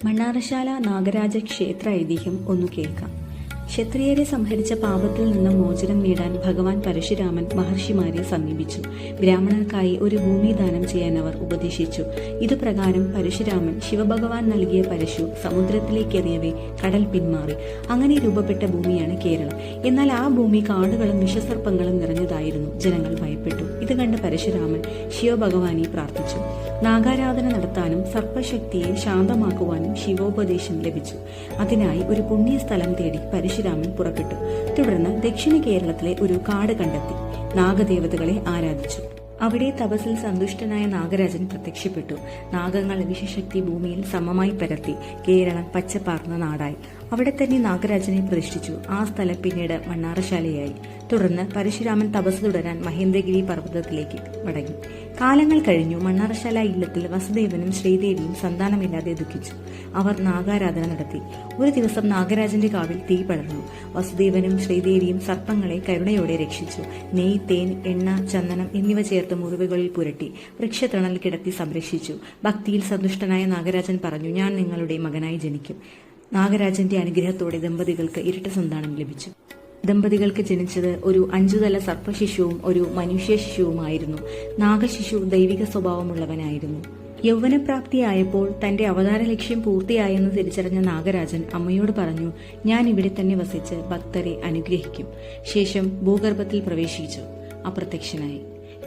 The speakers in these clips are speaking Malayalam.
മണ്ണാറശാല നാഗരാജ ക്ഷേത്ര ഐതിഹ്യം ഒന്നു കേൾക്കാം. ക്ഷത്രിയരെ സംഹരിച്ച പാപത്തിൽ നിന്ന് മോചനം നേടാൻ ഭഗവാൻ പരശുരാമൻ മഹർഷിമാരെ സമീപിച്ചു. ബ്രാഹ്മണർക്കായി ഒരു ഭൂമി ദാനം ചെയ്യാൻ അവർ ഉപദേശിച്ചു. ഇതുപ്രകാരം പരശുരാമൻ ശിവഭഗവാൻ നൽകിയ പരശു സമുദ്രത്തിലേക്കെറിയവേ കടൽ പിന്മാറി. അങ്ങനെ രൂപപ്പെട്ട ഭൂമിയാണ് കേരളം. എന്നാൽ ആ ഭൂമി കാടുകളും വിഷസർപ്പങ്ങളും നിറഞ്ഞതായിരുന്നു. ജനങ്ങൾ ഭയപ്പെട്ടു. ഇത് കണ്ട് പരശുരാമൻ ശിവഭഗവാനെ പ്രാർത്ഥിച്ചു. നാഗാരാധന നടത്താനും സർപ്പശക്തിയെ ശാന്തമാക്കുവാനും ശിവോപദേശം ലഭിച്ചു. അതിനായി ഒരു പുണ്യസ്ഥലം തേടി പരശുരാമൻ പുറപ്പെട്ടു. തുടർന്ന് ദക്ഷിണ കേരളത്തിലെ ഒരു കാട് കണ്ടെത്തി നാഗദേവതകളെ ആരാധിച്ചു. അവിടെ തപസ്സിൽ സന്തുഷ്ടനായ നാഗരാജൻ പ്രത്യക്ഷപ്പെട്ടു. നാഗങ്ങൾ വിഷശക്തി ഭൂമിയിൽ സമമായി പരത്തി. കേരളം പച്ചപ്പാർന്ന നാടായി. അവിടെ തന്നെ നാഗരാജനെ പ്രതിഷ്ഠിച്ചു. ആ സ്ഥലം പിന്നീട് മണ്ണാറശാലയായി. തുടർന്ന് പരശുരാമൻ തപസ് തുടരാൻ മഹേന്ദ്രഗിരി പർവ്വതത്തിലേക്ക് മടങ്ങി. കാലങ്ങൾ കഴിഞ്ഞു. മണ്ണാറശാല ഇല്ലത്തിൽ വസുദേവനും ശ്രീദേവിയും സന്താനമില്ലാതെ ദുഃഖിച്ചു. അവർ നാഗാരാധന നടത്തി. ഒരു ദിവസം നാഗരാജന്റെ കാവിൽ തീ പടർന്നു. വസുദേവനും ശ്രീദേവിയും സർപ്പങ്ങളെ കരുണയോടെ രക്ഷിച്ചു. നെയ്, തേൻ, എണ്ണ, ചന്ദനം എന്നിവ ചേർത്ത് മുറിവുകളിൽ പുരട്ടി വൃക്ഷത്തണൽ കിടത്തി സംരക്ഷിച്ചു. ഭക്തിയിൽ സന്തുഷ്ടനായ നാഗരാജൻ പറഞ്ഞു, ഞാൻ നിങ്ങളുടെ മകനായി ജനിക്കും. നാഗരാജന്റെ അനുഗ്രഹത്തോടെ ദമ്പതികൾക്ക് ഇരട്ട സന്താനം ലഭിച്ചു. ദമ്പതികൾക്ക് ജനിച്ചത് ഒരു 5 തല സർപ്പശിശുവും ഒരു മനുഷ്യ ശിശുവുമായിരുന്നു. നാഗശിശു ദൈവിക സ്വഭാവമുള്ളവനായിരുന്നു. യൗവനപ്രാപ്തിയായപ്പോൾ തന്റെ അവതാര ലക്ഷ്യം പൂർത്തിയായെന്ന് തിരിച്ചറിഞ്ഞ നാഗരാജൻ അമ്മയോട് പറഞ്ഞു, ഞാൻ ഇവിടെ തന്നെ വസിച്ച് ഭക്തരെ അനുഗ്രഹിക്കും. ശേഷം ഭൂഗർഭത്തിൽ പ്രവേശിച്ചു അപ്രത്യക്ഷനായി.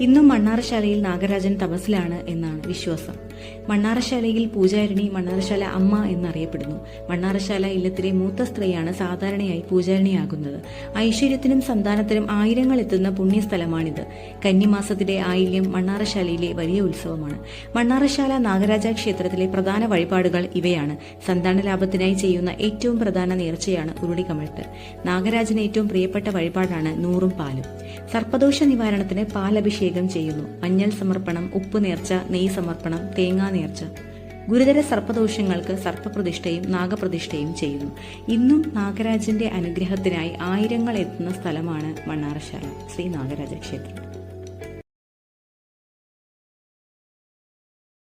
ഇന്നും മണ്ണാറശാലയിൽ നാഗരാജൻ തപസ്സിലാണ് എന്നാണ് വിശ്വാസം. മണ്ണാറശാലയിൽ പൂജാരിണി മണ്ണാറശാല അമ്മ എന്നറിയപ്പെടുന്നു. മണ്ണാറശാല ഇല്ലത്തിലെ മൂത്ത സ്ത്രീയാണ് സാധാരണയായി പൂജാരിണിയാകുന്നത്. ഐശ്വര്യത്തിനും സന്താനത്തിനും ആയിരങ്ങൾ എത്തുന്ന പുണ്യസ്ഥലമാണിത്. കന്നിമാസത്തിലെ ആയില്യം മണ്ണാറശാലയിലെ വലിയ ഉത്സവമാണ്. മണ്ണാറശാല നാഗരാജ ക്ഷേത്രത്തിലെ പ്രധാന വഴിപാടുകൾ ഇവയാണ്. സന്താനലാഭത്തിനായി ചെയ്യുന്ന ഏറ്റവും പ്രധാന നേർച്ചയാണ് ഉരുളിക്കമഴ്ത്ത്. നാഗരാജന് ഏറ്റവും പ്രിയപ്പെട്ട വഴിപാടാണ് നൂറും പാലും. സർപ്പദോഷ നിവാരണത്തിന് പാലഭിഷേകം ചെയ്യുന്നു. മഞ്ഞൾ സമർപ്പണം, ഉപ്പ് നേർച്ച, നെയ് സമർപ്പണം, തേങ്ങാ നേർച്ച. ഗുരുതര സർപ്പദോഷങ്ങൾക്ക് സർപ്പപ്രതിഷ്ഠയും നാഗപ്രതിഷ്ഠയും ചെയ്യുന്നു. ഇന്നും നാഗരാജന്റെ അനുഗ്രഹത്തിനായി ആയിരങ്ങൾ എത്തുന്ന സ്ഥലമാണ് മണ്ണാറശാല ശ്രീ നാഗരാജ ക്ഷേത്രം.